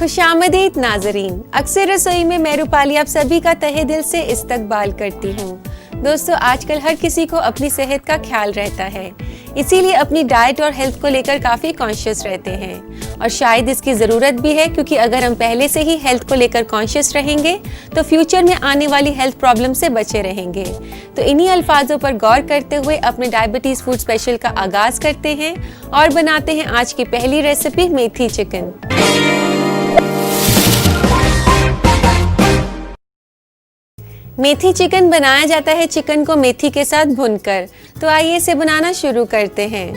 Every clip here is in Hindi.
खुशामदीद नाजरीन, अक्सर रसोई में मैं रूपाली आप सभी का तहे दिल से इस्तकबाल करती हूँ। दोस्तों, आजकल हर किसी को अपनी सेहत का ख्याल रहता है, इसीलिए अपनी डाइट और हेल्थ को लेकर काफ़ी कॉन्शियस रहते हैं और शायद इसकी ज़रूरत भी है, क्योंकि अगर हम पहले से ही हेल्थ को लेकर कॉन्शियस रहेंगे तो फ्यूचर में आने वाली हेल्थ प्रॉब्लम से बचे रहेंगे। तो इन्हीं अल्फाजों पर गौर करते हुए अपने डायबिटीज़ फूड स्पेशल का आगाज़ करते हैं और बनाते हैं आज की पहली रेसिपी मेथी चिकन। मेथी चिकन बनाया जाता है चिकन को मेथी के साथ भूनकर। तो आइए इसे बनाना शुरू करते हैं।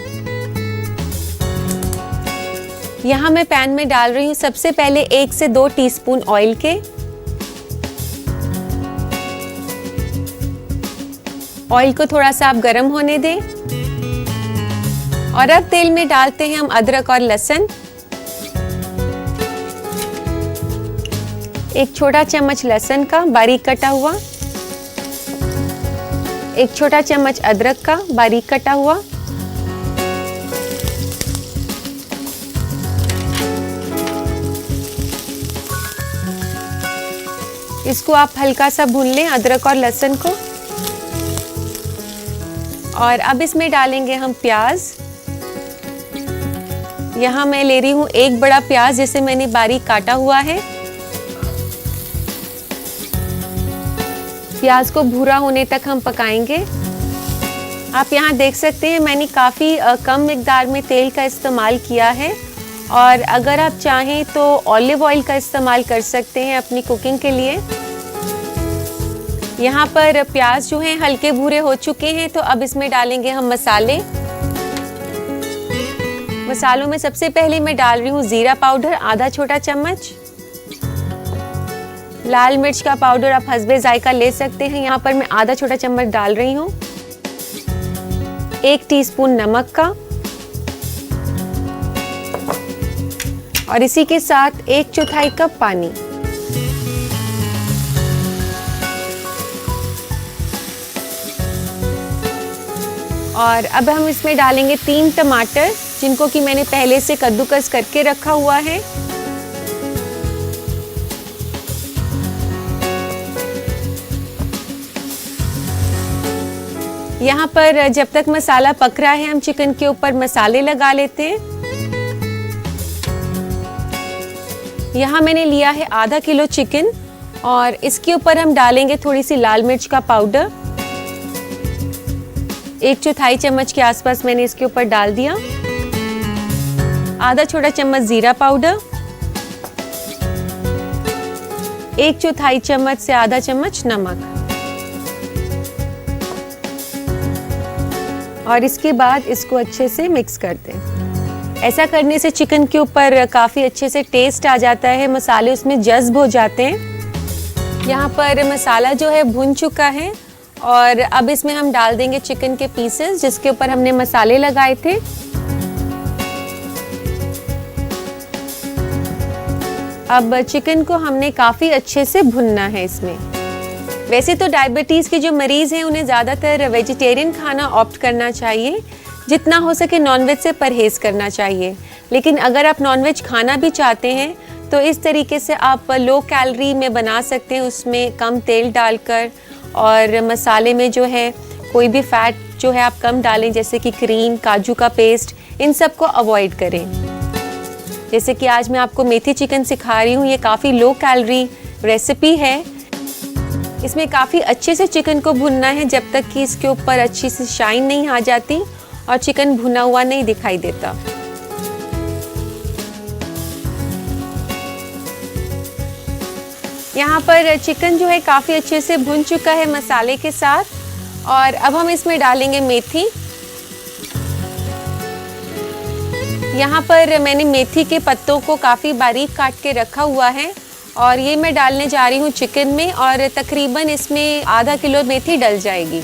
यहाँ मैं पैन में डाल रही हूँ सबसे पहले 1 से 2 टीस्पून ऑयल के। ऑयल को थोड़ा सा आप गरम होने दें और अब तेल में डालते हैं हम अदरक और लहसुन। 1 छोटा चम्मच लहसुन का बारीक कटा हुआ, 1 छोटा चम्मच अदरक का बारीक कटा हुआ, इसको आप हल्का सा भून लें अदरक और लहसुन को। और अब इसमें डालेंगे हम प्याज। यहाँ मैं ले रही हूँ 1 बड़ा प्याज जिसे मैंने बारीक काटा हुआ है। प्याज को भूरा होने तक हम पकाएंगे। आप यहाँ देख सकते हैं मैंने काफ़ी कम मिकदार में तेल का इस्तेमाल किया है और अगर आप चाहें तो ऑलिव ऑयल का इस्तेमाल कर सकते हैं अपनी कुकिंग के लिए। यहाँ पर प्याज जो हैं हल्के भूरे हो चुके हैं, तो अब इसमें डालेंगे हम मसाले। मसालों में सबसे पहले मैं डाल रही हूँ जीरा पाउडर आधा छोटा चम्मच। लाल मिर्च का पाउडर आप हस्बे जायका ले सकते हैं, यहाँ पर मैं आधा छोटा चम्मच डाल रही हूँ। 1 टीस्पून नमक का और इसी के साथ 1/4 कप पानी। और अब हम इसमें डालेंगे 3 टमाटर, जिनको कि मैंने पहले से कद्दूकस करके रखा हुआ है। यहाँ पर जब तक मसाला पक रहा है हम चिकन के ऊपर मसाले लगा लेते हैं। यहाँ मैंने लिया है आधा किलो चिकन और इसके ऊपर हम डालेंगे थोड़ी सी लाल मिर्च का पाउडर। 1/4 चम्मच के आसपास मैंने इसके ऊपर डाल दिया। आधा छोटा चम्मच जीरा पाउडर, 1/4 चम्मच से आधा चम्मच नमक और इसके बाद इसको अच्छे से मिक्स कर दें। ऐसा करने से चिकन के ऊपर काफ़ी अच्छे से टेस्ट आ जाता है, मसाले उसमें जज्ब हो जाते हैं। यहाँ पर मसाला जो है भुन चुका है और अब इसमें हम डाल देंगे चिकन के पीसेस जिसके ऊपर हमने मसाले लगाए थे। अब चिकन को हमने काफ़ी अच्छे से भुनना है इसमें। वैसे तो डायबिटीज़ के जो मरीज़ हैं उन्हें ज़्यादातर वेजिटेरियन खाना ऑप्ट करना चाहिए, जितना हो सके नॉनवेज से परहेज़ करना चाहिए। लेकिन अगर आप नॉनवेज खाना भी चाहते हैं तो इस तरीके से आप लो कैलोरी में बना सकते हैं, उसमें कम तेल डालकर और मसाले में जो है कोई भी फ़ैट जो है आप कम डालें, जैसे कि क्रीम, काजू का पेस्ट, इन सब को अवॉइड करें। जैसे कि आज मैं आपको मेथी चिकन सिखा रही हूँ, ये काफ़ी लो कैलोरी रेसिपी है। इसमें काफ़ी अच्छे से चिकन को भुनना है जब तक कि इसके ऊपर अच्छी सी शाइन नहीं आ जाती और चिकन भुना हुआ नहीं दिखाई देता। यहाँ पर चिकन जो है काफ़ी अच्छे से भुन चुका है मसाले के साथ और अब हम इसमें डालेंगे मेथी। यहाँ पर मैंने मेथी के पत्तों को काफ़ी बारीक काट के रखा हुआ है और ये मैं डालने जा रही हूँ चिकन में और तकरीबन इसमें आधा किलो मेथी डल जाएगी।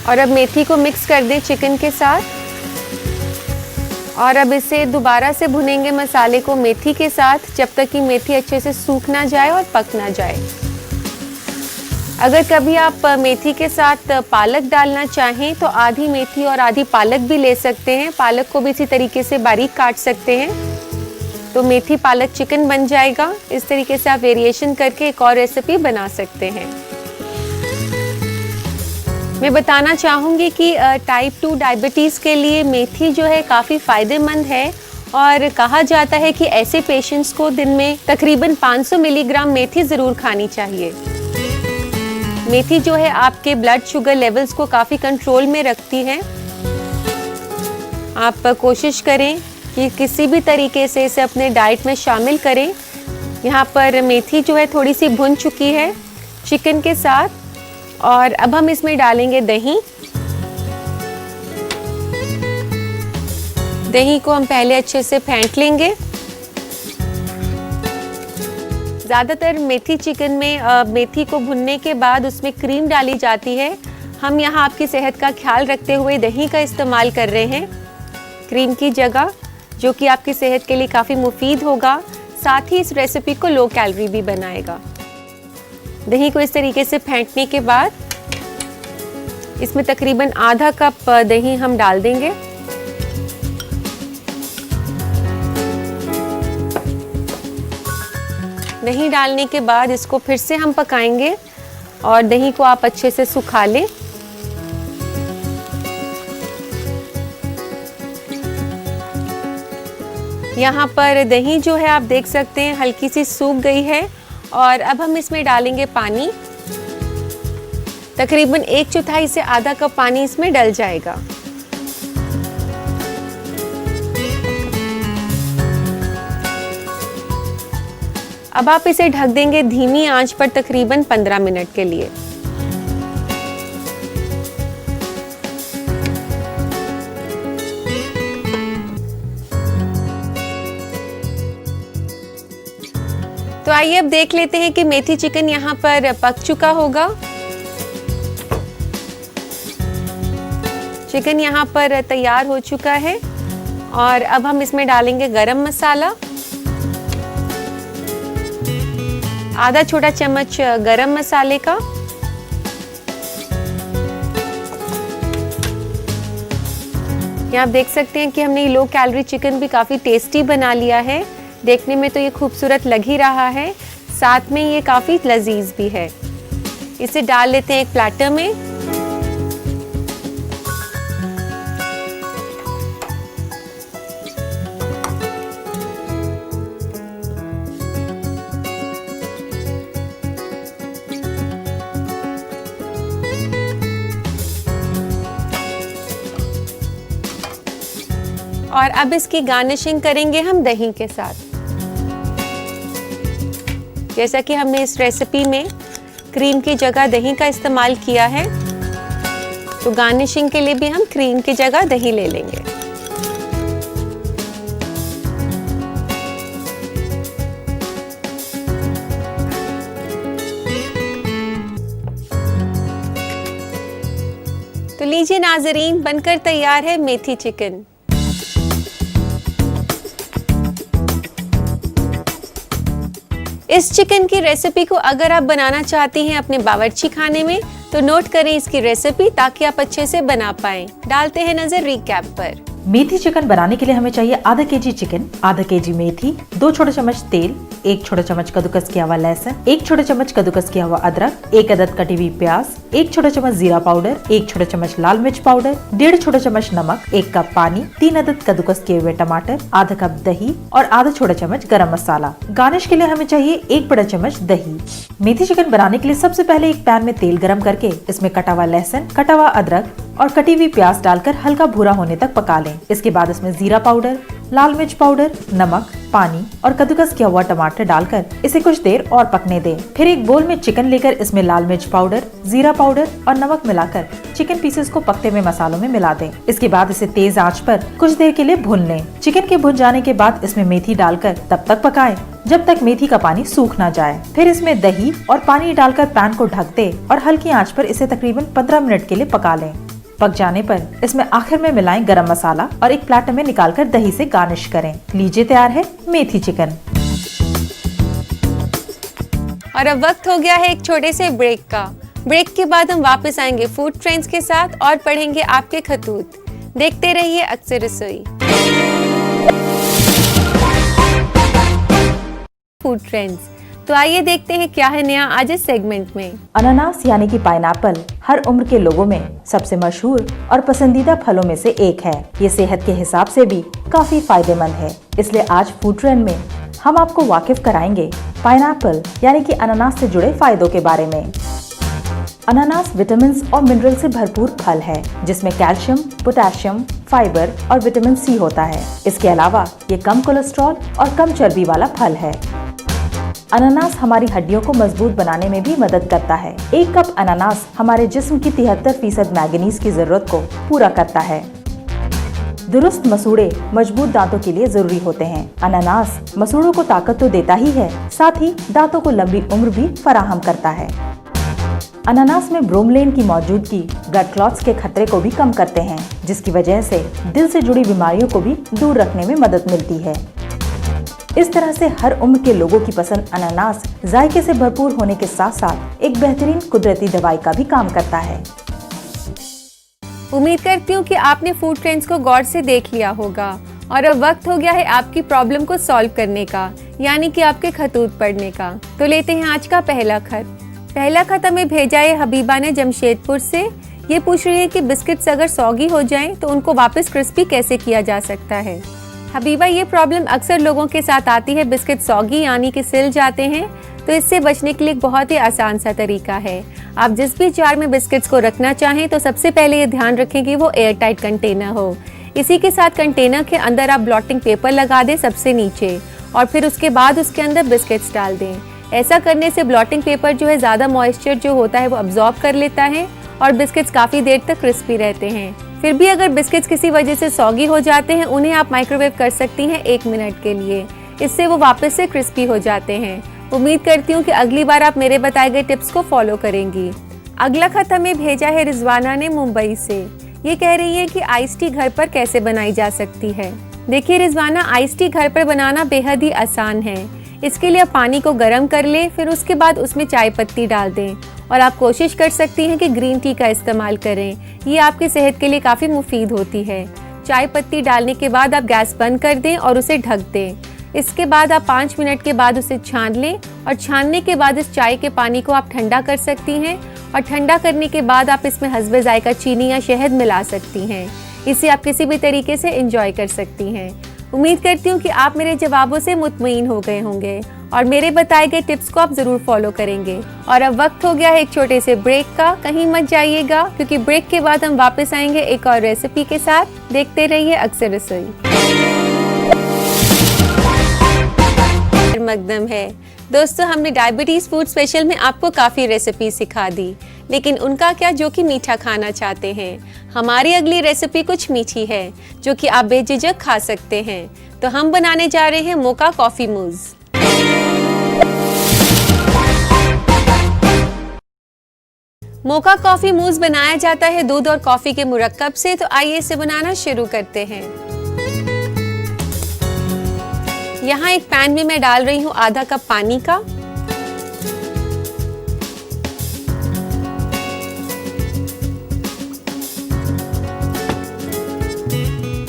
और अब मेथी को मिक्स कर दें चिकन के साथ और अब इसे दोबारा से भुनेंगे मसाले को मेथी के साथ जब तक कि मेथी अच्छे से सूख ना जाए और पक ना जाए। अगर कभी आप मेथी के साथ पालक डालना चाहें तो आधी मेथी और आधी पालक भी ले सकते हैं। पालक को भी इसी तरीके से बारीक काट सकते हैं, तो मेथी पालक चिकन बन जाएगा। इस तरीके से आप वेरिएशन करके एक और रेसिपी बना सकते हैं। मैं बताना चाहूँगी कि टाइप 2 डायबिटीज़ के लिए मेथी जो है काफ़ी फ़ायदेमंद है और कहा जाता है कि ऐसे पेशेंट्स को दिन में तकरीबन 500 मिलीग्राम मेथी ज़रूर खानी चाहिए। मेथी जो है आपके ब्लड शुगर लेवल्स को काफ़ी कंट्रोल में रखती है। आप कोशिश करें कि किसी भी तरीके से इसे अपने डाइट में शामिल करें। यहाँ पर मेथी जो है थोड़ी सी भुन चुकी है चिकन के साथ, और अब हम इसमें डालेंगे दही। दही को हम पहले अच्छे से फेंट लेंगे। ज़्यादातर मेथी चिकन में मेथी को भुनने के बाद उसमें क्रीम डाली जाती है। हम यहाँ आपकी सेहत का ख्याल रखते हुए दही का इस्तेमाल कर रहे हैं क्रीम की जगह, जो कि आपकी सेहत के लिए काफ़ी मुफीद होगा। साथ ही इस रेसिपी को लो कैलोरी भी बनाएगा। दही को इस तरीके से फेंटने के बाद इसमें तकरीबन आधा कप दही हम डाल देंगे। दही डालने के बाद इसको फिर से हम पकाएंगे और दही को आप अच्छे से सुखा लें। यहाँ पर दही जो है आप देख सकते हैं हल्की सी सूख गई है, और अब हम इसमें डालेंगे पानी। तकरीबन 1/4 से आधा कप पानी इसमें डल जाएगा। अब आप इसे ढक देंगे धीमी आंच पर तकरीबन 15 मिनट के लिए। तो आइए अब देख लेते हैं कि मेथी चिकन यहाँ पर पक चुका होगा। चिकन यहाँ पर तैयार हो चुका है, और अब हम इसमें डालेंगे गरम मसाला। आधा छोटा चम्मच गरम मसाले का। यहाँ आप देख सकते हैं कि हमने ये लो कैलोरी चिकन भी काफ़ी टेस्टी बना लिया है। देखने में तो ये खूबसूरत लग ही रहा है, साथ में ये काफ़ी लजीज भी है। इसे डाल लेते हैं एक प्लेटर में। और अब इसकी गार्निशिंग करेंगे हम दही के साथ। जैसा कि हमने इस रेसिपी में क्रीम की जगह दही का इस्तेमाल किया है, तो गार्निशिंग के लिए भी हम क्रीम की जगह दही ले लेंगे। तो लीजिए नाजरीन, बनकर तैयार है मेथी चिकन। इस चिकन की रेसिपी को अगर आप बनाना चाहती हैं अपने बावर्ची खाने में, तो नोट करें इसकी रेसिपी ताकि आप अच्छे से बना पाएं। डालते हैं नजर रिकैप पर। मेथी चिकन बनाने के लिए हमें चाहिए आधा केजी चिकन, आधा केजी मेथी, 2 छोटे चम्मच तेल, 1 छोटा चम्मच कद्दूकस किया हुआ लहसुन, 1 छोटा चम्मच कद्दूकस किया हुआ अदरक, 1 अदद कटी हुई प्याज, 1 छोटा चम्मच जीरा पाउडर, 1 छोटा चम्मच लाल मिर्च पाउडर, 1.5 छोटा चम्मच नमक, 1 कप पानी, 3 अदद कद्दूकस किए हुए टमाटर, आधा कप दही और आधा छोटा चम्मच गरम मसाला। गार्निश के लिए हमें चाहिए 1 बड़ा चम्मच दही। मेथी चिकन बनाने के लिए सबसे पहले एक पैन में तेल गरम करके इसमें कटा हुआ लहसुन, कटा हुआ अदरक और कटी हुई प्याज डालकर हल्का भूरा होने तक पका लें। इसके बाद इसमें जीरा पाउडर, लाल मिर्च पाउडर, नमक, पानी और कद्दूकस किया हुआ टमाटर डालकर इसे कुछ देर और पकने दें। फिर एक बोल में चिकन लेकर इसमें लाल मिर्च पाउडर, जीरा पाउडर और नमक मिलाकर चिकन पीसेस को पकते हुए मसालों में मिला दें। इसके बाद इसे तेज आंच पर कुछ देर के लिए भून लें। चिकन के भुन जाने के बाद इसमें मेथी डालकर तब तक पकाएं जब तक मेथी का पानी सूख ना जाए। फिर इसमें दही और पानी डालकर पैन को ढक दे और हल्की आंच पर इसे तकरीबन 15 मिनट के लिए पका लें। पक जाने पर इसमें आखिर में मिलाएं गरम मसाला और एक प्लेटर में निकालकर दही से गार्निश करें। लीजिए तैयार है मेथी चिकन। और अब वक्त हो गया है एक छोटे से ब्रेक का। ब्रेक के बाद हम वापस आएंगे फूड ट्रेंड्स के साथ और पढ़ेंगे आपके खतूत। देखते रहिए अक्सर रसोई। फूड ट्रेंड्स, तो आइए देखते हैं क्या है नया आज इस सेगमेंट में। अनानास यानी कि पाइनएप्पल हर उम्र के लोगों में सबसे मशहूर और पसंदीदा फलों में से एक है। ये सेहत के हिसाब से भी काफी फायदेमंद है। इसलिए आज फूड ट्रेंड में हम आपको वाकिफ कराएंगे पाइनएप्पल यानी कि अनानास से जुड़े फायदों के बारे में। अनानास विटामिन और मिनरल से भरपूर फल है, जिसमें कैल्शियम, पोटेशियम, फाइबर और विटामिन सी होता है। इसके अलावा ये कम कोलेस्ट्रॉल और कम चर्बी वाला फल है। अनानास हमारी हड्डियों को मजबूत बनाने में भी मदद करता है। एक कप अनानास हमारे जिस्म की 73% मैंगनीज की जरूरत को पूरा करता है। दुरुस्त मसूड़े मजबूत दांतों के लिए जरूरी होते हैं। अनानास मसूड़ों को ताकत तो देता ही है, साथ ही दांतों को लंबी उम्र भी फराहम करता है। अनानास में ब्रोमलेन की मौजूदगी ब्लड क्लॉट्स के खतरे को भी कम करते हैं, जिसकी वजह से दिल से जुड़ी बीमारियों को भी दूर रखने में मदद मिलती है। इस तरह से हर उम्र के लोगों की पसंद अनानास जायके से भरपूर होने के साथ साथ एक बेहतरीन कुदरती दवाई का भी काम करता है। उम्मीद करती हूँ कि आपने फूड ट्रेंड्स को गौर से देख लिया होगा और अब वक्त हो गया है आपकी प्रॉब्लम को सॉल्व करने का, यानी कि आपके खतूत पढ़ने का। तो लेते हैं आज का पहला खत। पहला खत हमें भेजा है हबीबा ने जमशेदपुर से। ये पूछ रही है कि बिस्किट्स अगर सौगी हो जाएं तो उनको वापस क्रिस्पी कैसे किया जा सकता है। हबीबा, ये प्रॉब्लम अक्सर लोगों के साथ आती है। बिस्किट सौगी यानी कि सिल जाते हैं, तो इससे बचने के लिए एक बहुत ही आसान सा तरीका है। आप जिस भी जार में बिस्किट्स को रखना चाहें तो सबसे पहले ये ध्यान रखें कि वो एयर टाइट कंटेनर हो। इसी के साथ कंटेनर के अंदर आप ब्लॉटिंग पेपर लगा दें सबसे नीचे, और फिर उसके बाद उसके अंदर बिस्किट्स डाल दें। ऐसा करने से ब्लॉटिंग पेपर जो है ज़्यादा मॉइस्चर जो होता है वो अब्जॉर्ब कर लेता है और बिस्किट्स काफ़ी देर तक क्रिस्पी रहते हैं। फिर भी अगर बिस्किट्स किसी वजह से सौगी हो जाते हैं, उन्हें आप माइक्रोवेव कर सकती हैं 1 मिनट के लिए। इससे वो वापस से क्रिस्पी हो जाते हैं। उम्मीद करती हूँ कि अगली बार आप मेरे बताए गए टिप्स को फॉलो करेंगी। अगला खत हमें भेजा है रिजवाना ने मुंबई से। ये कह रही है कि आइस टी घर पर कैसे बनाई जा सकती है। देखिए रिजवाना, आइस टी घर पर बनाना बेहद ही आसान है। इसके लिए आप पानी को गर्म कर लें, फिर उसके बाद उसमें चाय पत्ती डाल दें और आप कोशिश कर सकती हैं कि ग्रीन टी का इस्तेमाल करें। ये आपकी सेहत के लिए काफ़ी मुफीद होती है। चाय पत्ती डालने के बाद आप गैस बंद कर दें और उसे ढक दें। इसके बाद आप 5 मिनट के बाद उसे छान लें और छानने के बाद इस चाय के पानी को आप ठंडा कर सकती हैं और ठंडा करने के बाद आप इसमें हस्बे जायका चीनी या शहद मिला सकती हैं। इसे आप किसी भी तरीके से एंजॉय कर सकती हैं। उम्मीद करती हूँ कि आप मेरे जवाबों से मुतमईन हो गए होंगे और मेरे बताए गए टिप्स को आप जरूर फॉलो करेंगे। और अब वक्त हो गया है एक छोटे से ब्रेक का। कहीं मत जाइएगा, क्योंकि ब्रेक के बाद हम वापस आएंगे एक और रेसिपी के साथ। देखते रहिए अक्सर रसोई। मकदम है दोस्तों, हमने डायबिटीज फूड स्पेशल में आपको काफी रेसिपी सिखा दी, लेकिन उनका क्या जो कि मीठा खाना चाहते हैं। हमारी अगली रेसिपी कुछ मीठी है जो कि आप बेझिझक खा सकते हैं। तो हम बनाने जा रहे हैं मोका कॉफी मूज। मोका कॉफी मूज बनाया जाता है दूध और कॉफी के मुरक्कब से। तो आइए इसे बनाना शुरू करते हैं। यहाँ एक पैन में मैं डाल रही हूँ आधा कप पानी का।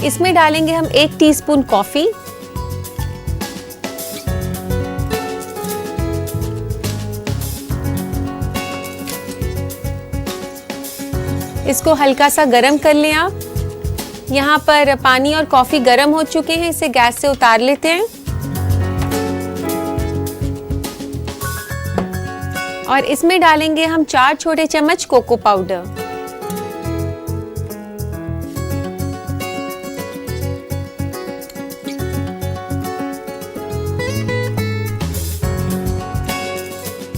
इसमें डालेंगे हम 1 टीस्पून कॉफी, इसको हल्का सा गरम कर लें आप। यहाँ पर पानी और कॉफी गरम हो चुके हैं, इसे गैस से उतार लेते हैं। और इसमें डालेंगे हम 4 छोटे चम्मच कोको पाउडर।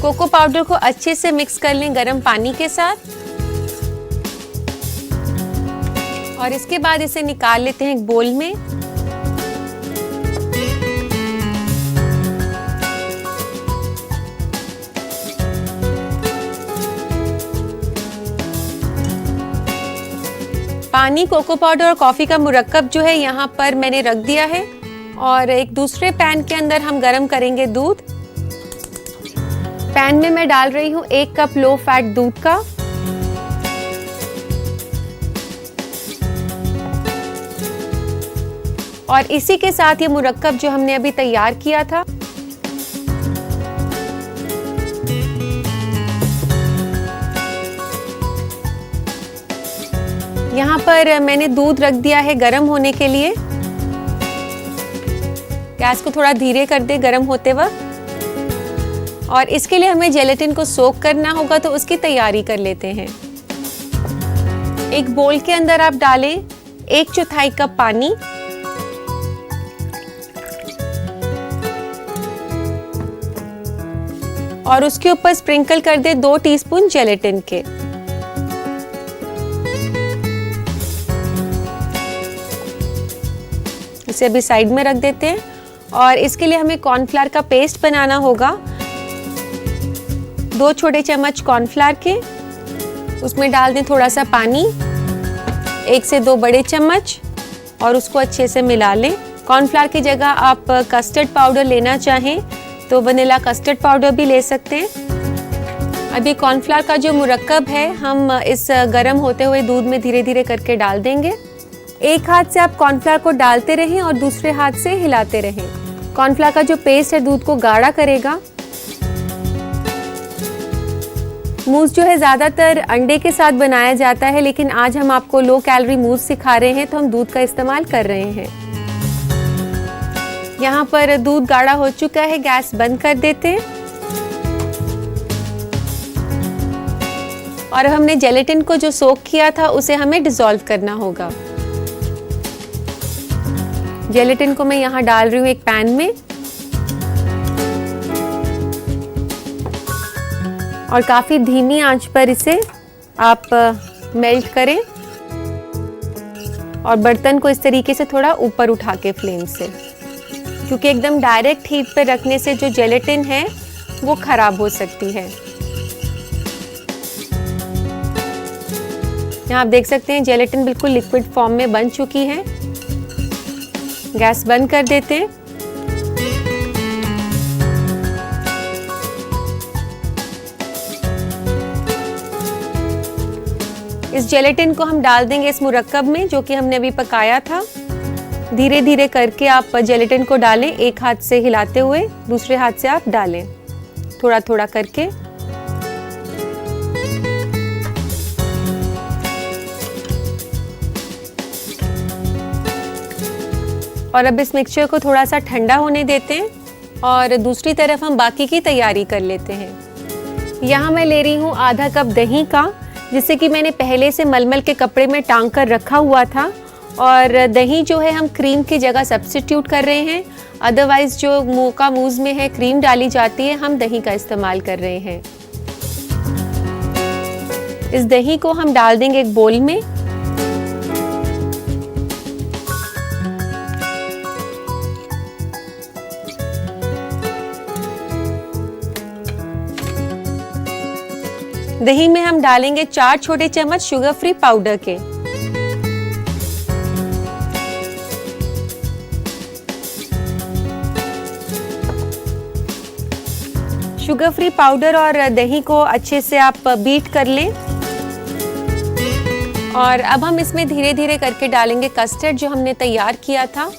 कोको पाउडर को अच्छे से मिक्स कर लें गर्म पानी के साथ और इसके बाद इसे निकाल लेते हैं एक बोल में। पानी, कोको पाउडर और कॉफी का मुरक्कब जो है यहाँ पर मैंने रख दिया है और एक दूसरे पैन के अंदर हम गरम करेंगे दूध। पैन में मैं डाल रही हूँ 1 कप लो फैट दूध का। और इसी के साथ ये मुरक्कब जो हमने अभी तैयार किया था, यहाँ पर मैंने दूध रख दिया है गरम होने के लिए। गैस को थोड़ा धीरे कर दे गरम होते वक्त। और इसके लिए हमें जेलेटिन को सोक करना होगा, तो उसकी तैयारी कर लेते हैं। एक बोल के अंदर आप डालें 1/4 कप पानी, और उसके ऊपर स्प्रिंकल कर दे 2 टीस्पून जेलेटिन के। इसे अभी साइड में रख देते हैं। और इसके लिए हमें कॉर्नफ्लावर का पेस्ट बनाना होगा। 2 छोटे चम्मच कॉर्नफ्लावर के, उसमें डाल दें थोड़ा सा पानी, 1 से 2 बड़े चम्मच, और उसको अच्छे से मिला लें। कॉर्नफ्लावर की जगह आप कस्टर्ड पाउडर लेना चाहें तो वनीला कस्टर्ड पाउडर भी ले सकते हैं। अभी कॉर्नफ्लावर का जो मुरक्कब है हम इस गर्म होते हुए दूध में धीरे धीरे करके डाल देंगे। एक हाथ से आप कॉर्नफ्लावर को डालते रहें और दूसरे हाथ से हिलाते रहें। कॉर्नफ्लावर का जो पेस्ट है दूध को गाढ़ा करेगा। मूस जो है ज़्यादातर अंडे के साथ बनाया जाता है, लेकिन आज हम आपको लो कैलोरी मूस सिखा रहे हैं, तो हम दूध का इस्तेमाल कर रहे हैं। यहाँ पर दूध गाढ़ा हो चुका है, गैस बंद कर देते हैं। और हमने जेलेटिन को जो सोक किया था उसे हमें डिसॉल्व करना होगा। जेलेटिन को मैं यहाँ डाल रही हूँ एक पैन में, और काफी धीमी आंच पर इसे आप मेल्ट करें, और बर्तन को इस तरीके से थोड़ा ऊपर उठा के फ्लेम से, क्योंकि एकदम डायरेक्ट हीट पर रखने से जो जेलेटिन है वो खराब हो सकती है। यहाँ आप देख सकते हैं जेलेटिन बिल्कुल लिक्विड फॉर्म में बन चुकी है। गैस बंद कर देते हैं। इस जेलेटिन को हम डाल देंगे इस मुरक्कब में जो कि हमने अभी पकाया था। धीरे धीरे करके आप जेलेटिन को डालें, एक हाथ से हिलाते हुए, दूसरे हाथ से आप डालें थोड़ा थोड़ा करके। और अब इस मिक्सचर को थोड़ा सा ठंडा होने देते हैं, और दूसरी तरफ हम बाकी की तैयारी कर लेते हैं। यहाँ मैं ले रही हूँ आधा कप दही का, जिसे कि मैंने पहले से मलमल के कपड़े में टांग कर रखा हुआ था। और दही जो है हम क्रीम की जगह सब्स्टिट्यूट कर रहे हैं, अदरवाइज जो मोका मूज में है क्रीम डाली जाती है, हम दही का इस्तेमाल कर रहे हैं। इस दही को हम डाल देंगे एक बोल में। दही में हम डालेंगे 4 छोटे चम्मच शुगर फ्री पाउडर के। शुगर फ्री पाउडर और दही को अच्छे से आप बीट कर लें। और अब हम इसमें धीरे धीरे करके डालेंगे कस्टर्ड जो हमने तैयार किया था।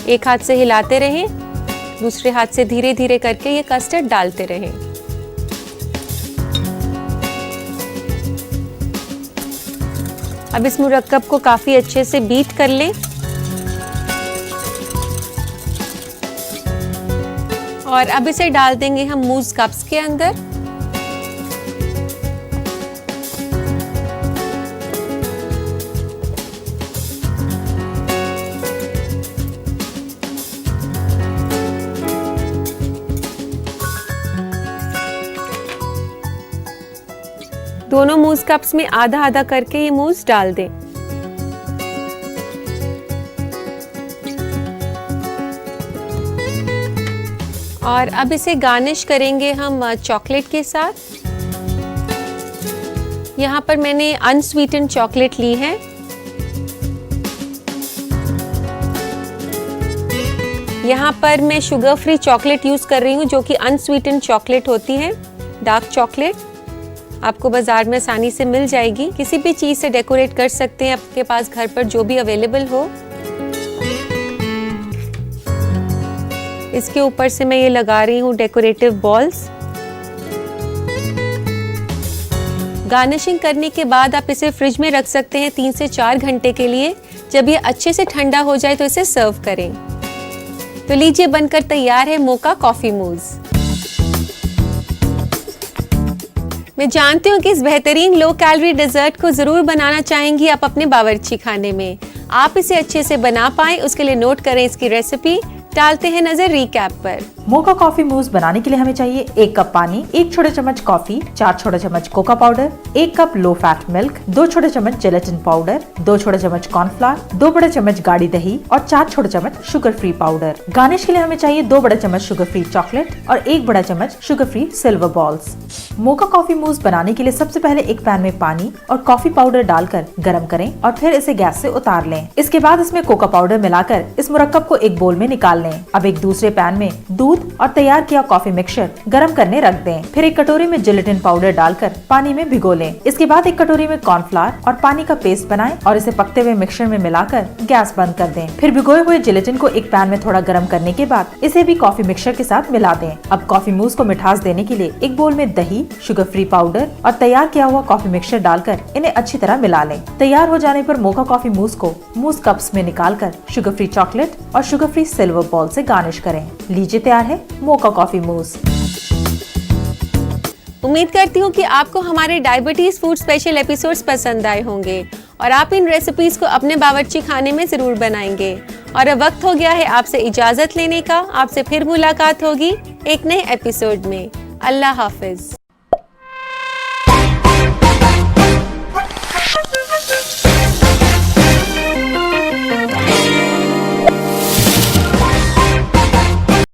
एक हाथ से हिलाते रहें, दूसरे हाथ से धीरे धीरे करके ये कस्टर्ड डालते रहें। अब इस मुरक्कब को काफी अच्छे से बीट कर लें। और अब इसे डाल देंगे हम मूज कप्स के अंदर। दोनों मूज कप्स में आधा आधा करके ये मूज डाल दें। और अब इसे गार्निश करेंगे हम चॉकलेट के साथ। यहाँ पर मैंने अनस्वीटेंड चॉकलेट ली है। यहाँ पर मैं शुगर फ्री चॉकलेट यूज़ कर रही हूँ, जो कि अनस्वीटेंड चॉकलेट होती है, डार्क चॉकलेट। आपको बाजार में आसानी से मिल जाएगी। किसी भी चीज़ से डेकोरेट कर सकते हैं, आपके पास घर पर जो भी अवेलेबल हो। इसके ऊपर से मैं ये लगा रही हूँ डेकोरेटिव बॉल्स। गार्निशिंग करने के बाद आप इसे फ्रिज में रख सकते हैं 3 से 4 घंटे के लिए। जब ये अच्छे से ठंडा हो जाए तो इसे सर्व करें। तो लीजिए, बनकर तैयार है मोका कॉफी मूज। मैं जानती हूँ कि इस बेहतरीन लो कैलोरी डेजर्ट को जरूर बनाना चाहेंगी आप अपने बावर्ची खाने में। आप इसे अच्छे से बना पाएं, उसके लिए नोट करें इसकी रेसिपी। डालते हैं नजर रिकैप पर। मोका कॉफी मूस बनाने के लिए हमें चाहिए 1 कप पानी, 1 छोटा चम्मच कॉफी, 4 छोटा चम्मच Coca powder, 1 cup low fat milk, 2 छोटे चम्मच जेलेटिन पाउडर, 2 छोटे चम्मच कॉर्नफ्लावर, 2 बड़े चम्मच गाढ़ी दही और 4 छोटे चम्मच शुगर फ्री पाउडर। गार्निश के लिए हमें चाहिए 2 बड़े चम्मच शुगर फ्री चॉकलेट और 1 बड़ा चम्मच sugar free silver balls. Mocha coffee mousse बनाने के लिए सबसे पहले एक पैन में पानी और कॉफी पाउडर डालकर गरम करें और फिर इसे गैस से उतार लें। इसके बाद इसमें कोका पाउडर मिलाकर इस मुरक्कब को एक बोल में निकाल लें। अब एक दूसरे पैन में दूध और तैयार किया कॉफी मिक्सचर गरम करने रख दें। फिर एक कटोरी में जिलेटिन पाउडर डालकर पानी में भिगो लें। इसके बाद एक कटोरी में कॉर्नफ्लावर और पानी का पेस्ट बनाएं और इसे पकते हुए मिक्सचर में मिलाकर गैस बंद कर दें। फिर भिगोए हुए जिलेटिन को एक पैन में थोड़ा गर्म करने के बाद इसे भी कॉफी मिक्सचर के साथ मिला दें। अब कॉफी मूस को मिठास देने के लिए एक बोल में दही, शुगर फ्री पाउडर और तैयार किया हुआ कॉफी मिक्सचर डालकर इन्हें अच्छी तरह मिला लें। तैयार हो जाने पर मोका कॉफी मूस को मूस कप्स में निकालकर शुगर फ्री चॉकलेट और शुगर फ्री सिल्वर बॉल से गार्निश करें। लीजिए, तैयार है मोका कॉफी मूस। उम्मीद करती हूँ कि आपको हमारे डायबिटीज फूड स्पेशल एपिसोड्स पसंद आए होंगे और आप इन रेसिपीज को अपने बावर्ची खाने में जरूर बनाएंगे। और अब वक्त हो गया है आपसे इजाजत लेने का। आपसे फिर मुलाकात होगी एक नए एपिसोड में। अल्लाह हाफिज।